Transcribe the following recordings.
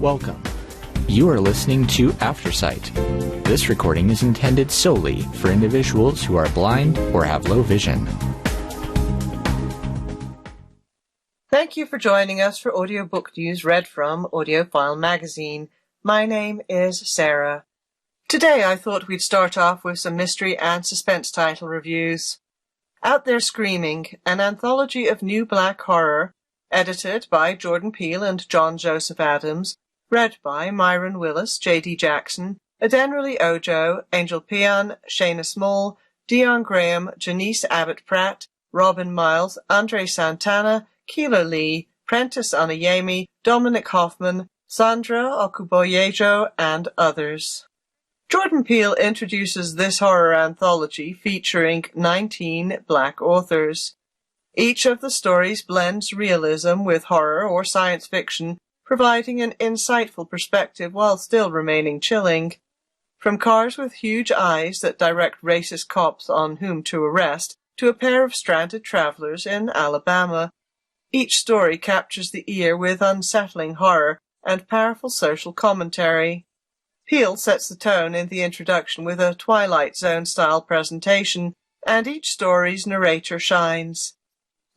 Welcome. You are listening to Aftersight. This recording is intended solely for individuals who are blind or have low vision. Thank you for joining us for audiobook news read from AudioFile magazine. My name is Sarah. Today I thought we'd start off with some mystery and suspense title reviews. Out There Screaming, an anthology of new black horror, edited by Jordan Peele and John Joseph Adams, read by Myron Willis, J.D. Jackson, Adenrally Ojo, Angel Peon, Shayna Small, Dion Graham, Janice Abbott-Pratt, Robin Miles, Andre Santana, Keela Lee, Prentice Anayemi, Dominic Hoffman, Sandra Okuboyejo, and others. Jordan Peele introduces this horror anthology featuring 19 black authors. Each of the stories blends realism with horror or science fiction, providing an insightful perspective while still remaining chilling. From cars with huge eyes that direct racist cops on whom to arrest, to a pair of stranded travelers in Alabama, each story captures the ear with unsettling horror and powerful social commentary. Peele sets the tone in the introduction with a Twilight Zone-style presentation, and each story's narrator shines.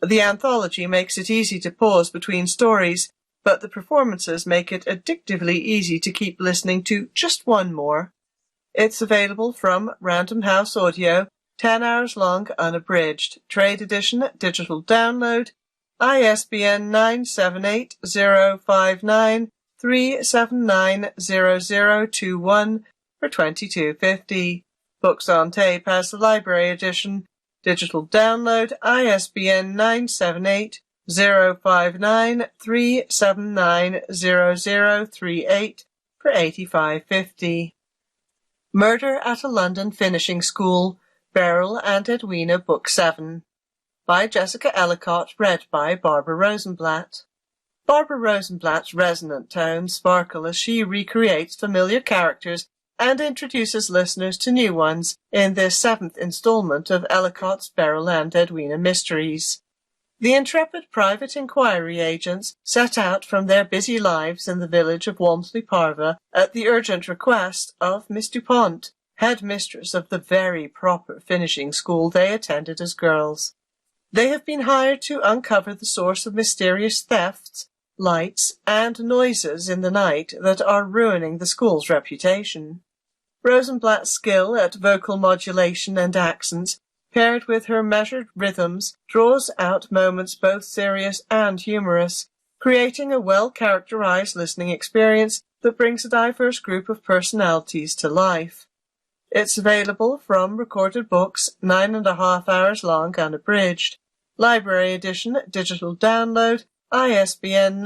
The anthology makes it easy to pause between stories, but the performances make it addictively easy to keep listening to just one more. It's available from Random House Audio, 10 hours long unabridged, trade edition, digital download, ISBN 978-059-3790021 for $22.50. Books on Tape has the library edition, digital download, ISBN 978-059-3790038 for $85.50. Murder at a London Finishing School, Beryl and Edwina, Book 7. By Jessica Ellicott, read by Barbara Rosenblatt. Barbara Rosenblatt's resonant tones sparkle as she recreates familiar characters and introduces listeners to new ones in this 7th installment of Ellicott's Beryl and Edwina mysteries. The intrepid private inquiry agents set out from their busy lives in the village of Walmsley Parva at the urgent request of Miss DuPont, head mistress of the very proper finishing school they attended as girls. They have been hired to uncover the source of mysterious thefts, lights, and noises in the night that are ruining the school's reputation. Rosenblatt's skill at vocal modulation and accents, paired with her measured rhythms, draws out moments both serious and humorous, creating a well-characterized listening experience that brings a diverse group of personalities to life. It's available from Recorded Books, 9.5 hours long unabridged. Library edition, digital download, ISBN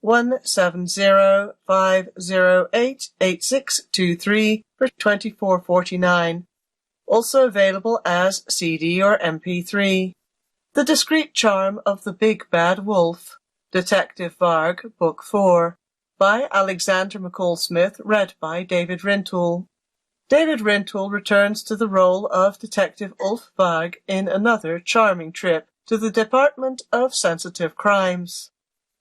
978-170-508-8623 for $24.49. Also available as CD or MP3. The Discreet Charm of the Big Bad Wolf, Detective Varg, Book 4, by Alexander McCall Smith, read by David Rintoul. David Rintoul returns to the role of Detective Ulf Varg in another charming trip to the Department of Sensitive Crimes.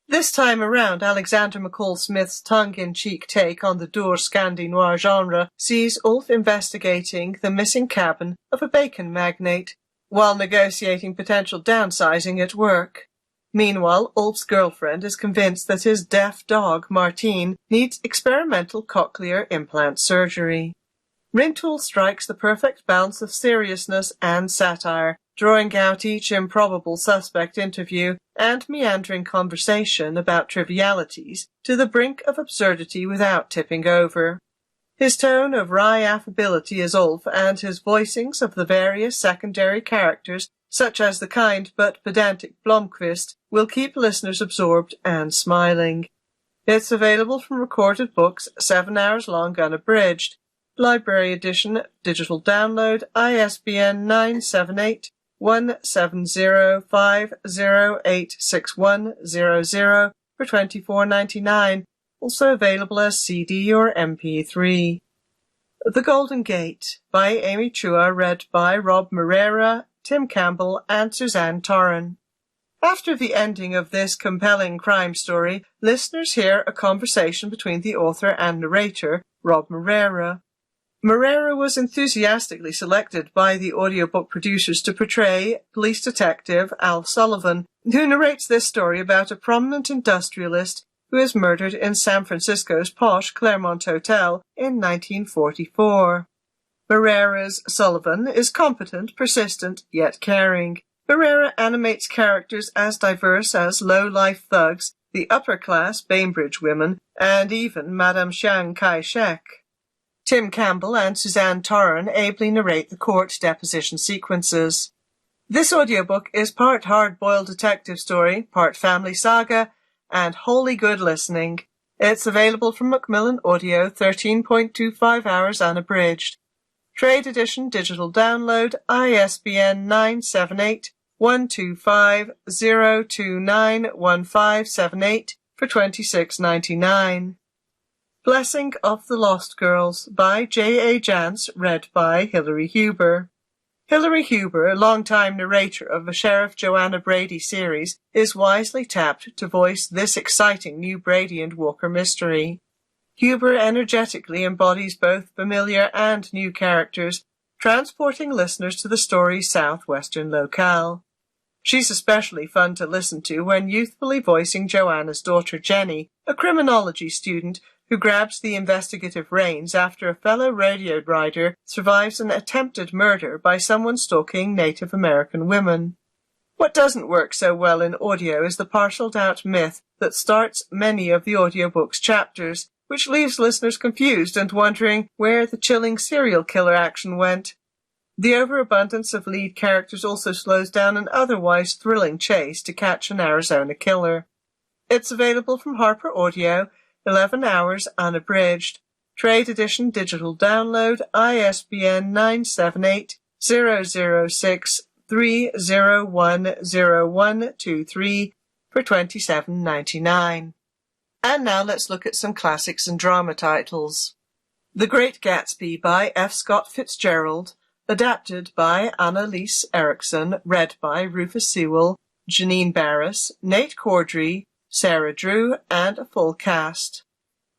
This time around, Alexander McCall Smith's tongue-in-cheek take on the Dour Scandi-Noir genre sees Ulf investigating the missing cabin of a bacon magnate, while negotiating potential downsizing at work. Meanwhile, Ulf's girlfriend is convinced that his deaf dog, Martine, needs experimental cochlear implant surgery. Rintoul strikes the perfect balance of seriousness and satire, drawing out each improbable suspect interview and meandering conversation about trivialities to the brink of absurdity without tipping over. His tone of wry affability as Ulf and his voicings of the various secondary characters, such as the kind but pedantic Blomqvist, will keep listeners absorbed and smiling. It's available from Recorded Books, 7 hours long unabridged. Library edition, digital download, ISBN 978-170-508-6100 for $24.99, also available as CD or MP3. The Golden Gate, by Amy Chua, read by Rob Moreira, Tim Campbell, and Suzanne Torren. After the ending of this compelling crime story, listeners hear a conversation between the author and narrator, Rob Moreira. Moreira was enthusiastically selected by the audiobook producers to portray police detective Al Sullivan, who narrates this story about a prominent industrialist who is murdered in San Francisco's posh Claremont Hotel in 1944. Moreira's Sullivan is competent, persistent, yet caring. Moreira animates characters as diverse as low-life thugs, the upper-class Bainbridge women, and even Madame Chiang Kai-shek. Tim Campbell and Suzanne Torran ably narrate the court deposition sequences. This audiobook is part hard-boiled detective story, part family saga, and wholly good listening. It's available from Macmillan Audio, 13.25 hours unabridged. Trade edition digital download, ISBN 978-125-029-1578 for $26.99. Blessing of the Lost Girls by J.A. Jance, read by Hilary Huber. Hilary Huber, longtime narrator of the Sheriff Joanna Brady series, is wisely tapped to voice this exciting new Brady and Walker mystery. Huber energetically embodies both familiar and new characters, transporting listeners to the story's southwestern locale. She's especially fun to listen to when youthfully voicing Joanna's daughter Jenny, a criminology student who grabs the investigative reins after a fellow rodeo rider survives an attempted murder by someone stalking Native American women. What doesn't work so well in audio is the parceled out myth that starts many of the audiobook's chapters, which leaves listeners confused and wondering where the chilling serial killer action went. The overabundance of lead characters also slows down an otherwise thrilling chase to catch an Arizona killer. It's available from Harper Audio, 11 hours unabridged. Trade edition digital download, ISBN 978-006-3010123 for $27.99. And now let's look at some classics and drama titles. The Great Gatsby by F. Scott Fitzgerald, adapted by Annalise Erickson, read by Rufus Sewell, Janine Barris, Nate Cordry, Sarah Drew, and a full cast.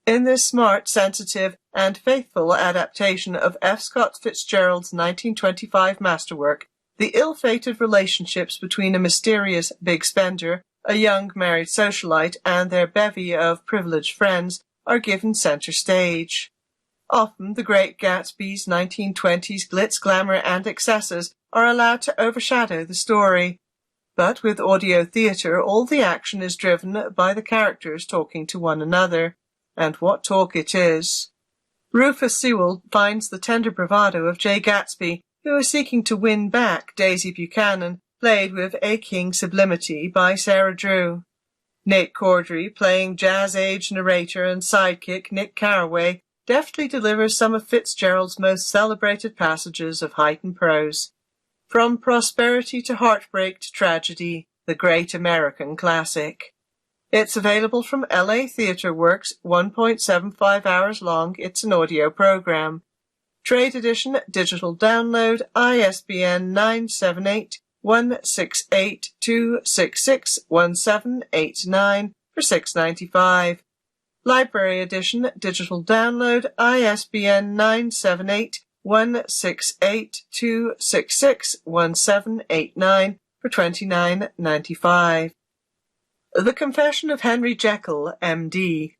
In this smart, sensitive, and faithful adaptation of F. Scott Fitzgerald's 1925 masterwork, the ill-fated relationships between a mysterious big spender, a young married socialite, and their bevy of privileged friends are given center stage. Often the Great Gatsby's 1920s glitz, glamour, and excesses are allowed to overshadow the story. But with audio theatre, all the action is driven by the characters talking to one another. And what talk it is. Rufus Sewell finds the tender bravado of Jay Gatsby, who is seeking to win back Daisy Buchanan, played with aching sublimity by Sarah Drew. Nate Cordry, playing jazz-age narrator and sidekick Nick Carraway, deftly delivers some of Fitzgerald's most celebrated passages of heightened prose. From prosperity to heartbreak to tragedy, the great American classic. It's available from LA Theatre Works, 1.75 hours long. It's an audio program. Trade edition, digital download, ISBN 978-168-266-1789 for $6.95. Library edition, digital download, ISBN 978-168-266-1789 for $29.95. The Confession of Henry Jekyll, M.D.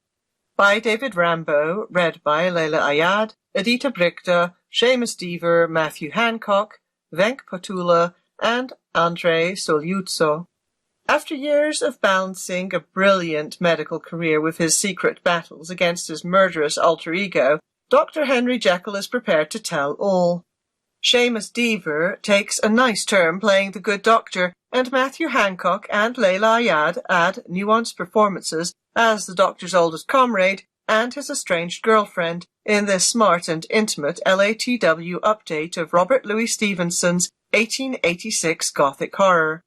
by David Rambo, read by Leila Ayad, Edita Brichta, Seamus Deaver, Matthew Hancock, Venk Potula, and Andre Soliuzzo. After years of balancing a brilliant medical career with his secret battles against his murderous alter ego, Dr. Henry Jekyll is prepared to tell all. Seamus Deaver takes a nice turn playing the good doctor, and Matthew Hancock and Leila Ayad add nuanced performances as the doctor's oldest comrade and his estranged girlfriend in this smart and intimate LATW update of Robert Louis Stevenson's 1886 Gothic horror.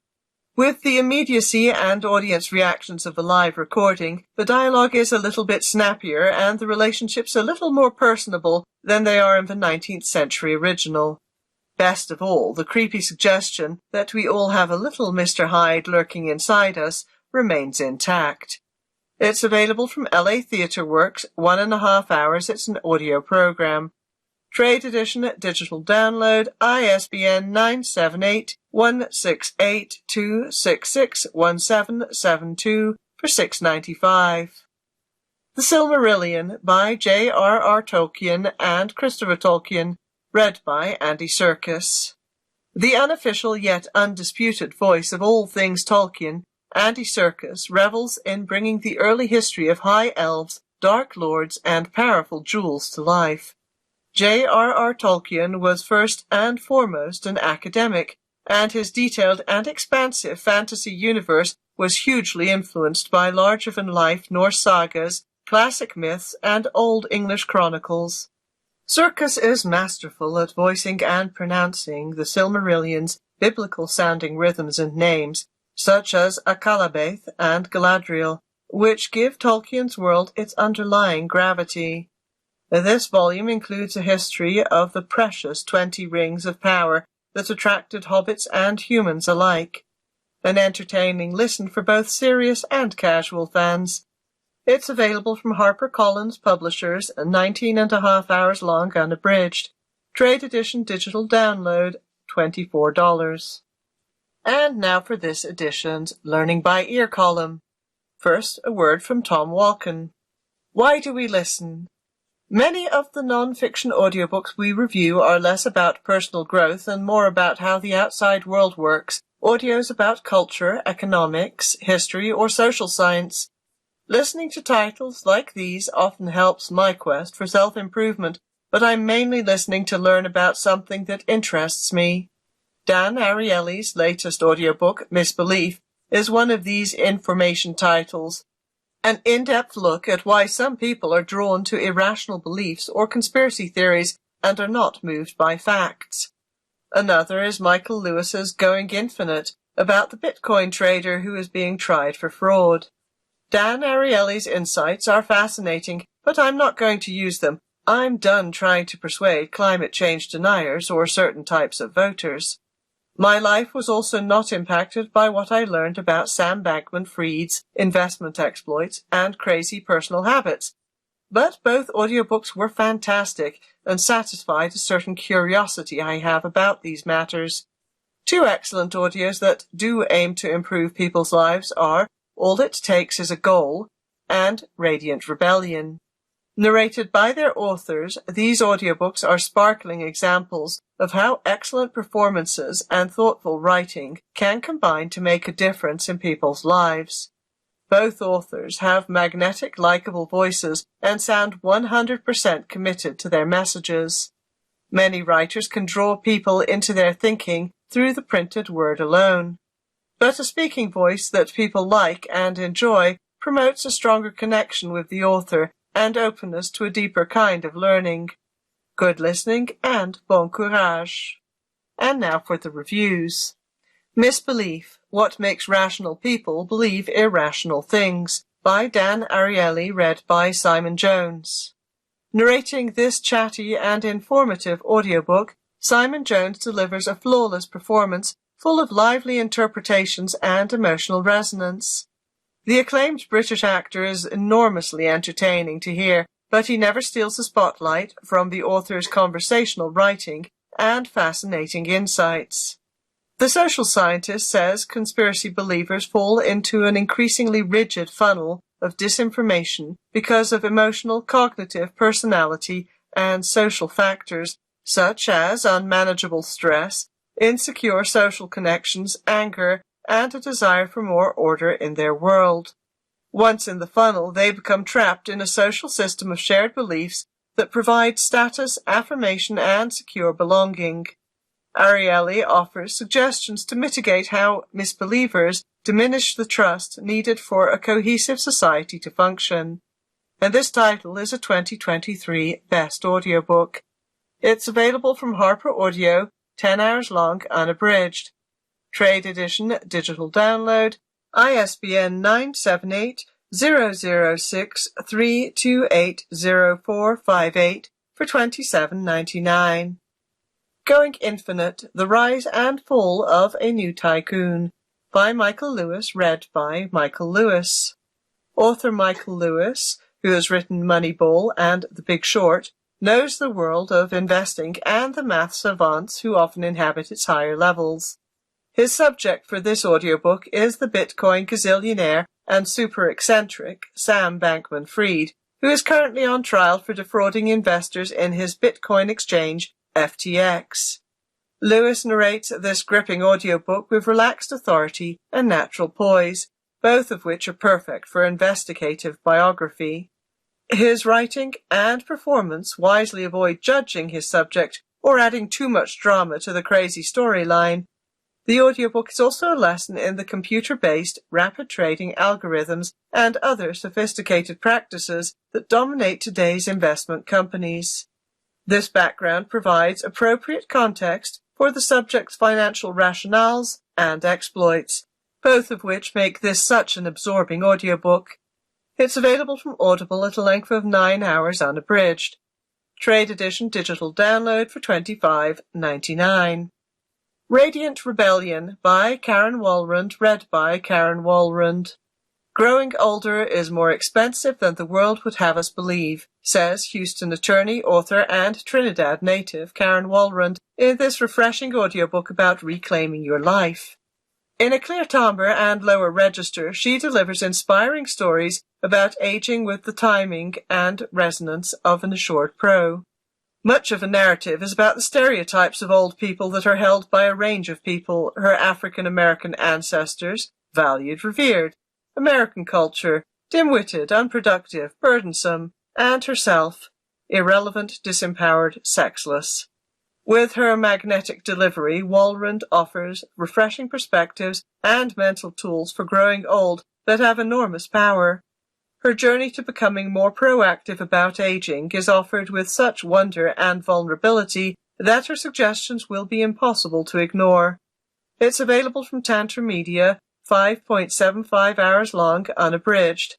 With the immediacy and audience reactions of the live recording, the dialogue is a little bit snappier and the relationships a little more personable than they are in the 19th century original. Best of all, the creepy suggestion that we all have a little Mr. Hyde lurking inside us remains intact. It's available from LA Theatre Works, 1.5 hours. It's an audio program. Trade edition, digital download, ISBN 978-168-266-1772 for $6.95. The Silmarillion by J.R.R. Tolkien and Christopher Tolkien, read by Andy Serkis. The unofficial yet undisputed voice of all things Tolkien, Andy Serkis revels in bringing the early history of high elves, dark lords, and powerful jewels to life. J.R.R. Tolkien was first and foremost an academic, and his detailed and expansive fantasy universe was hugely influenced by larger-than-life Norse sagas, classic myths, and Old English chronicles. Serkis is masterful at voicing and pronouncing the Silmarillion's biblical-sounding rhythms and names, such as Akallabeth and Galadriel, which give Tolkien's world its underlying gravity. This volume includes a history of the precious 20 rings of power that attracted hobbits and humans alike. An entertaining listen for both serious and casual fans. It's available from HarperCollins Publishers, 19.5 hours long unabridged. Trade edition digital download, $24. And now for this edition's Learning by Ear column. First, a word from Tom Walken. Why do we listen? Many of the non-fiction audiobooks we review are less about personal growth and more about how the outside world works. Audio's about culture, economics, history, or social science. Listening to titles like these often helps my quest for self-improvement, but I'm mainly listening to learn about something that interests me. Dan Ariely's latest audiobook, Misbelief, is one of these information titles. An in-depth look at why some people are drawn to irrational beliefs or conspiracy theories and are not moved by facts. Another is Michael Lewis's Going Infinite, about the Bitcoin trader who is being tried for fraud. Dan Ariely's insights are fascinating, but I'm not going to use them. I'm done trying to persuade climate change deniers or certain types of voters. My life was also not impacted by what I learned about Sam Bankman-Fried's investment exploits and crazy personal habits. But both audiobooks were fantastic and satisfied a certain curiosity I have about these matters. Two excellent audios that do aim to improve people's lives are All It Takes Is a Goal and Radiant Rebellion. Narrated by their authors, these audiobooks are sparkling examples of how excellent performances and thoughtful writing can combine to make a difference in people's lives. Both authors have magnetic, likable voices and sound 100% committed to their messages. Many writers can draw people into their thinking through the printed word alone. But a speaking voice that people like and enjoy promotes a stronger connection with the author and openness to a deeper kind of learning. Good listening and bon courage. And now for the reviews. Misbelief, What Makes Rational People Believe Irrational Things, by Dan Ariely, read by Simon Jones. Narrating this chatty and informative audiobook, Simon Jones delivers a flawless performance full of lively interpretations and emotional resonance. The acclaimed British actor is enormously entertaining to hear, but he never steals the spotlight from the author's conversational writing and fascinating insights. The social scientist says conspiracy believers fall into an increasingly rigid funnel of disinformation because of emotional, cognitive, personality, and social factors such as unmanageable stress, insecure social connections, anger, and a desire for more order in their world. Once in the funnel, they become trapped in a social system of shared beliefs that provide status, affirmation, and secure belonging. Ariely offers suggestions to mitigate how misbelievers diminish the trust needed for a cohesive society to function. And this title is a 2023 Best Audiobook. It's available from Harper Audio, 10 hours long, unabridged. Trade edition, digital download, ISBN 978-006-3280458 for $27.99. Going Infinite, The Rise and Fall of a New Tycoon by Michael Lewis, read by Michael Lewis. Author Michael Lewis, who has written Moneyball and The Big Short, knows the world of investing and the math savants who often inhabit its higher levels. His subject for this audiobook is the Bitcoin gazillionaire and super eccentric Sam Bankman-Fried, who is currently on trial for defrauding investors in his Bitcoin exchange, FTX. Lewis narrates this gripping audiobook with relaxed authority and natural poise, both of which are perfect for investigative biography. His writing and performance wisely avoid judging his subject or adding too much drama to the crazy storyline. The audiobook is also a lesson in the computer-based rapid trading algorithms and other sophisticated practices that dominate today's investment companies. This background provides appropriate context for the subject's financial rationales and exploits, both of which make this such an absorbing audiobook. It's available from Audible at a length of 9 hours unabridged. Trade edition digital download for $25.99. Radiant Rebellion by Karen Walrond, read by Karen Walrond. Growing older is more expensive than the world would have us believe, says Houston attorney, author, and Trinidad native Karen Walrond in this refreshing audiobook about reclaiming your life. In a clear timbre and lower register, she delivers inspiring stories about aging with the timing and resonance of an assured pro. Much of the narrative is about the stereotypes of old people that are held by a range of people, her African-American ancestors, valued, revered, American culture, dim-witted, unproductive, burdensome, and herself, irrelevant, disempowered, sexless. With her magnetic delivery, Walrond offers refreshing perspectives and mental tools for growing old that have enormous power. Her journey to becoming more proactive about aging is offered with such wonder and vulnerability that her suggestions will be impossible to ignore. It's available from Tantra Media, 5.75 hours long, unabridged.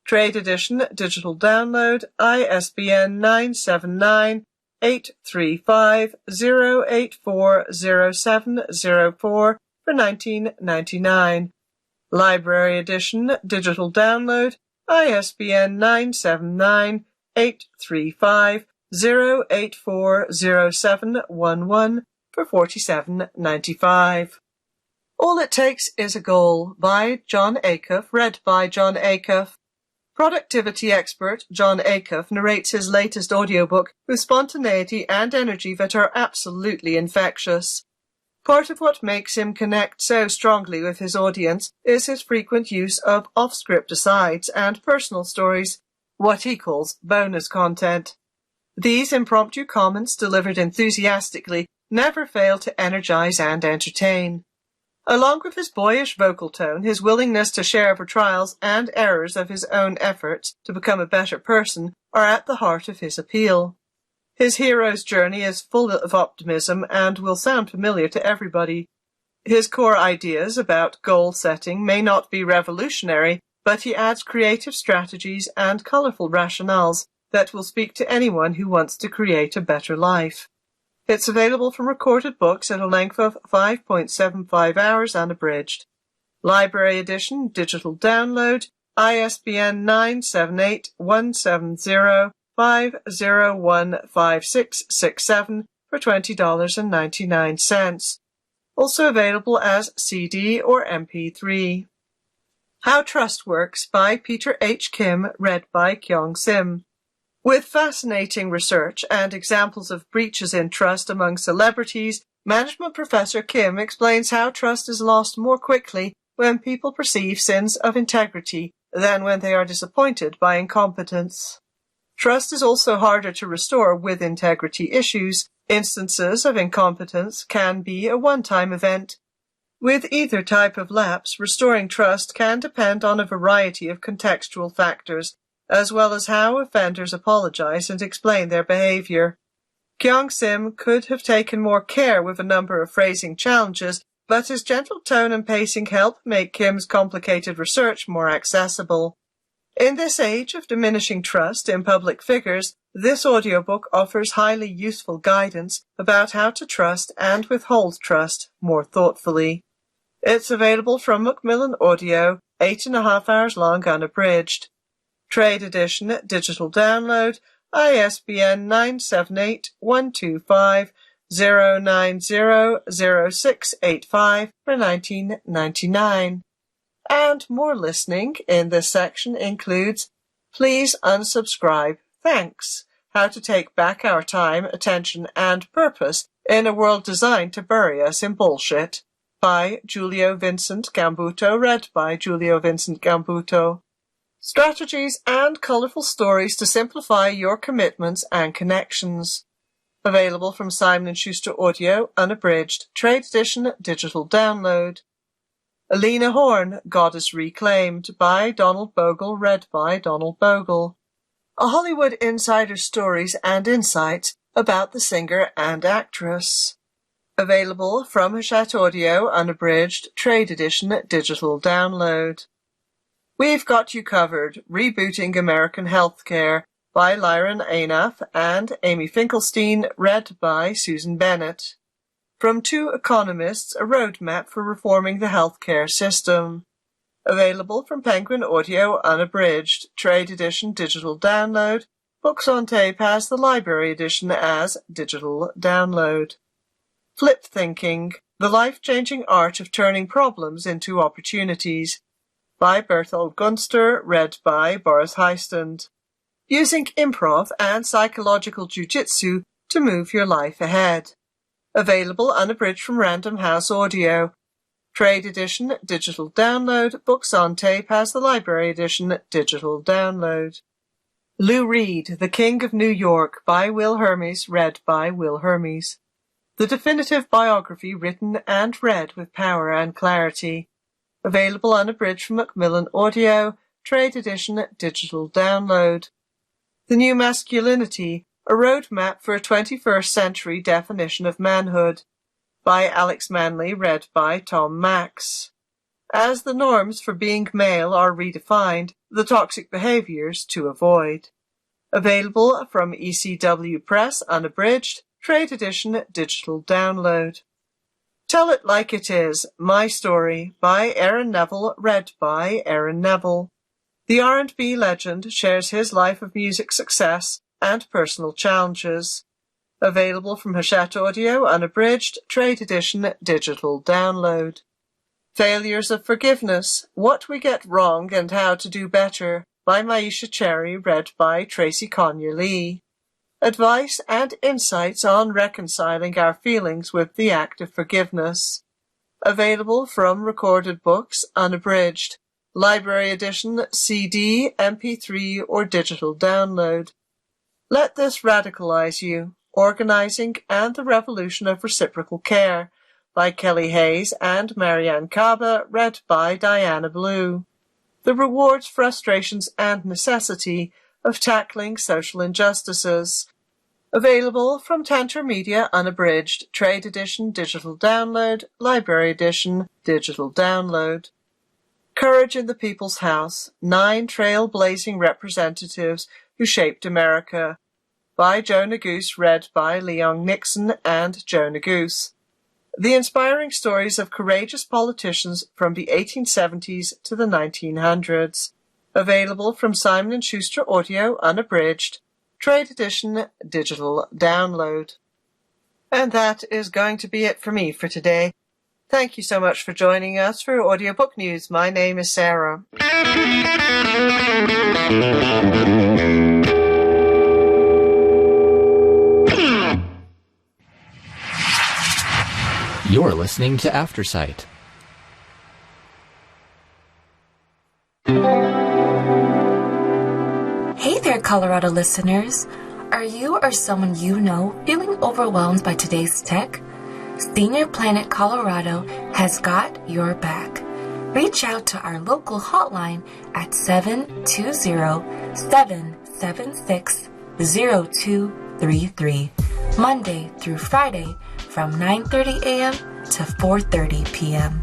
Trade edition, digital download, ISBN 979-835-0840704 for $19.99. Library edition, digital download, ISBN 979-835-0840711 for $47.95. All It Takes Is a Goal by Jon Acuff, read by Jon Acuff. Productivity expert Jon Acuff narrates his latest audiobook with spontaneity and energy that are absolutely infectious. Part of what makes him connect so strongly with his audience is his frequent use of off-script asides and personal stories, what he calls bonus content. These impromptu comments, delivered enthusiastically, never fail to energize and entertain. Along with his boyish vocal tone, his willingness to share the trials and errors of his own efforts to become a better person are at the heart of his appeal. His hero's journey is full of optimism and will sound familiar to everybody. His core ideas about goal setting may not be revolutionary, but he adds creative strategies and colorful rationales that will speak to anyone who wants to create a better life. It's available from Recorded Books at a length of 5.75 hours unabridged. Library edition, digital download, ISBN 978-170-5015667 for $20.99. Also available as CD or MP3. How Trust Works by Peter H. Kim, read by Kyung Sim. With fascinating research and examples of breaches in trust among celebrities, management professor Kim explains how trust is lost more quickly when people perceive sins of integrity than when they are disappointed by incompetence. Trust is also harder to restore with integrity issues. Instances of incompetence can be a one-time event. With either type of lapse, restoring trust can depend on a variety of contextual factors, as well as how offenders apologize and explain their behavior. Kyung Sim could have taken more care with a number of phrasing challenges, but his gentle tone and pacing help make Kim's complicated research more accessible. In this age of diminishing trust in public figures, this audiobook offers highly useful guidance about how to trust and withhold trust more thoughtfully. It's available from Macmillan Audio, 8.5 hours long unabridged. Trade edition, digital download, ISBN 978-125-0900685 for $19.99. And more listening in this section includes Please Unsubscribe, Thanks, How to Take Back Our Time, Attention and Purpose in a World Designed to Bury Us in Bullshit by Giulio Vincent Gambuto, read by Giulio Vincent Gambuto. Strategies and colourful stories to simplify your commitments and connections. Available from Simon & Schuster Audio, unabridged, trade edition, digital download. Alina Horn, Goddess Reclaimed, by Donald Bogle, read by Donald Bogle. A Hollywood insider's stories and insights about the singer and actress. Available from Hachette Audio, unabridged, trade edition, digital download. We've Got You Covered, Rebooting American Healthcare, by Lyron Ainaff and Amy Finkelstein, read by Susan Bennett. From Two Economists, a roadmap for reforming the healthcare system. Available from Penguin Audio, unabridged, trade edition, digital download. Books on Tape has the library edition as digital download. Flip Thinking, The Life-Changing Art of Turning Problems into Opportunities, by Berthold Gunster, read by Boris Heistand. Using improv and psychological jiu-jitsu to move your life ahead. Available unabridged from Random House Audio. Trade edition, digital download. Books on Tape has the library edition, digital download. Lou Reed, The King of New York, by Will Hermes, read by Will Hermes. The definitive biography written and read with power and clarity. Available unabridged from Macmillan Audio, trade edition, digital download. The New Masculinity, a roadmap for a 21st century definition of manhood, by Alex Manley, read by Tom Max. As the norms for being male are redefined, the toxic behaviors to avoid. Available from ECW Press, unabridged, trade edition, digital download. Tell It Like It Is, My Story, by Aaron Neville, read by Aaron Neville. The R&B legend shares his life of music success and personal challenges. Available from Hachette Audio, unabridged, trade edition, digital download. Failures of Forgiveness, What We Get Wrong and How to Do Better, by Maisha Cherry, read by Tracy Conyer Lee. Advice and insights on reconciling our feelings with the act of forgiveness. Available from Recorded Books, unabridged, library edition, CD, MP3, or digital download. Let This Radicalize You, Organizing and the Revolution of Reciprocal Care, by Kelly Hayes and Marianne Kaba, read by Diana Blue. The Rewards, Frustrations, and Necessity of Tackling Social Injustices. Available from Tantra Media, unabridged, trade edition, digital download, library edition, digital download. Courage in the People's House, 9 Trailblazing Representatives Who Shaped America, by Joe Neguse, read by Leon Nixon and Joe Neguse. The inspiring stories of courageous politicians from the 1870s to the 1900s. Available from Simon & Schuster Audio, unabridged, trade edition, digital download. And that is going to be it for me for today. Thank you so much for joining us for Audiobook News. My name is Sarah. You're listening to Aftersight. Hey there, Colorado listeners. Are you or someone you know feeling overwhelmed by today's tech? Senior Planet Colorado has got your back. Reach out to our local hotline at 720-776-0233, Monday through Friday from 9:30 a.m. to 4:30 p.m.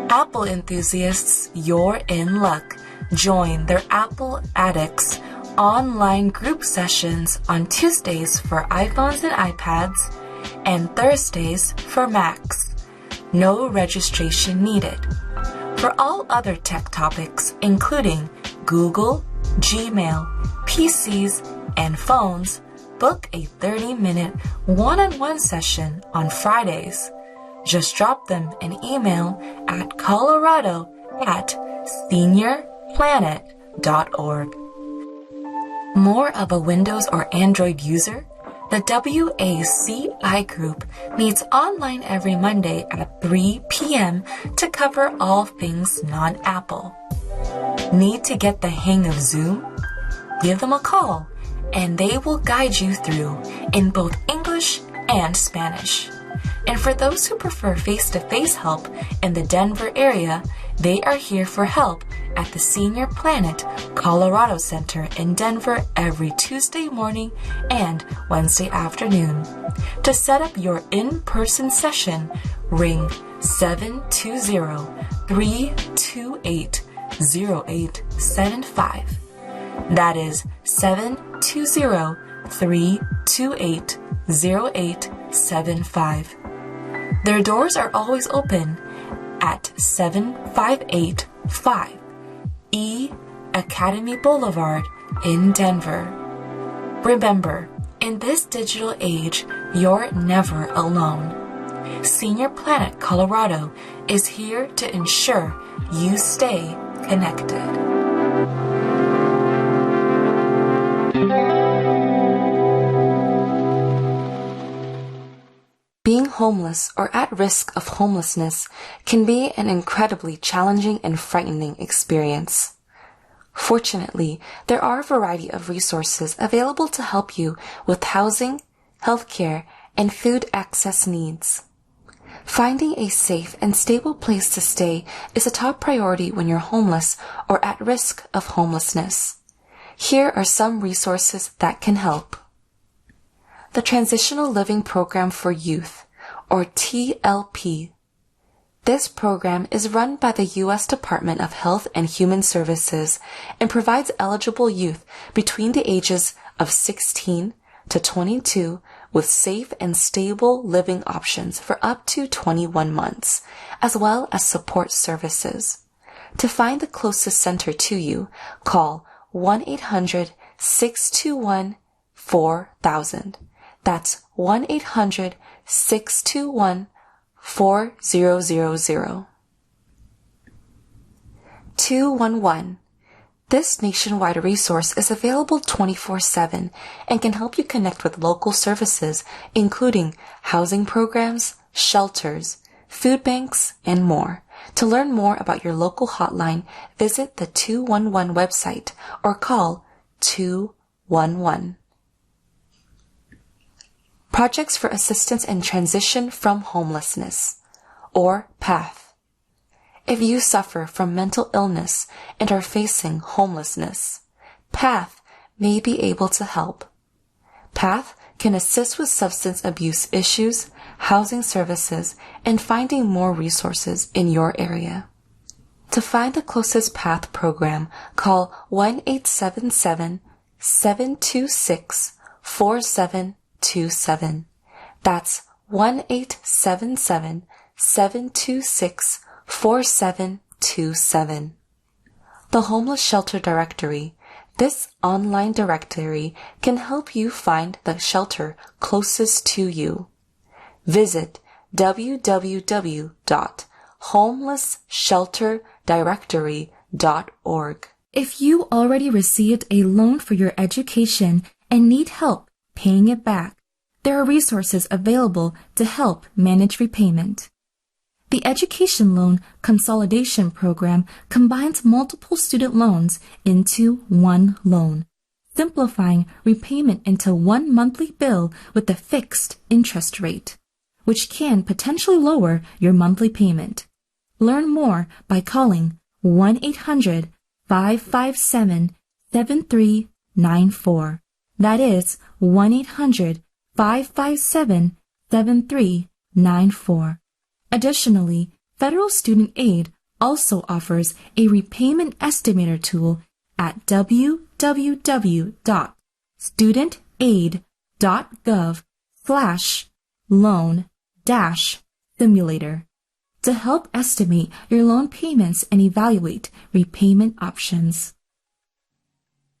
Apple enthusiasts, you're in luck. Join their Apple Addicts online group sessions on Tuesdays for iPhones and iPads and Thursdays for Macs. No registration needed. For all other tech topics, including Google, Gmail, PCs, and phones, book a 30-minute one-on-one session on Fridays. Just drop them an email at colorado@seniorplanet.org. More of a Windows or Android user? The WACI group meets online every Monday at 3 p.m. to cover all things non-Apple. Need to get the hang of Zoom? Give them a call, and they will guide you through in both English and Spanish. And for those who prefer face-to-face help in the Denver area, they are here for help at the Senior Planet Colorado Center in Denver every Tuesday morning and Wednesday afternoon. To set up your in-person session, ring 720-328-0875. That is 720-328-0875. Their doors are always open at 7585 E Academy Boulevard in Denver. Remember, in this digital age, you're never alone. Senior Planet Colorado is here to ensure you stay connected. Being homeless or at risk of homelessness can be an incredibly challenging and frightening experience. Fortunately, there are a variety of resources available to help you with housing, healthcare, and food access needs. Finding a safe and stable place to stay is a top priority when you're homeless or at risk of homelessness. Here are some resources that can help. The Transitional Living Program for Youth, or TLP. This program is run by the U.S. Department of Health and Human Services and provides eligible youth between the ages of 16 to 22 with safe and stable living options for up to 21 months, as well as support services. To find the closest center to you, call 1-800-621-4000. That's 1-800-621-4000. 211. This nationwide resource is available 24/7 and can help you connect with local services, including housing programs, shelters, food banks, and more. To learn more about your local hotline, visit the 211 website or call 211. Projects for Assistance in Transition from Homelessness, or PATH. If you suffer from mental illness and are facing homelessness, PATH may be able to help. PATH can assist with substance abuse issues, housing services, and finding more resources in your area. To find the closest PATH program, call 1-877-726-4727. That's 1-877-726-4727. The Homeless Shelter Directory. This online directory can help you find the shelter closest to you. Visit www.homelessshelterdirectory.org. If you already received a loan for your education and need help paying it back, there are resources available to help manage repayment. The Education Loan Consolidation Program combines multiple student loans into one loan, simplifying repayment into one monthly bill with a fixed interest rate, which can potentially lower your monthly payment. Learn more by calling 1-800-557-7394. That is 1-800-557-7394. Additionally, federal student aid also offers a repayment estimator tool at www.studentaid.gov/loan-simulator to help estimate your loan payments and evaluate repayment options.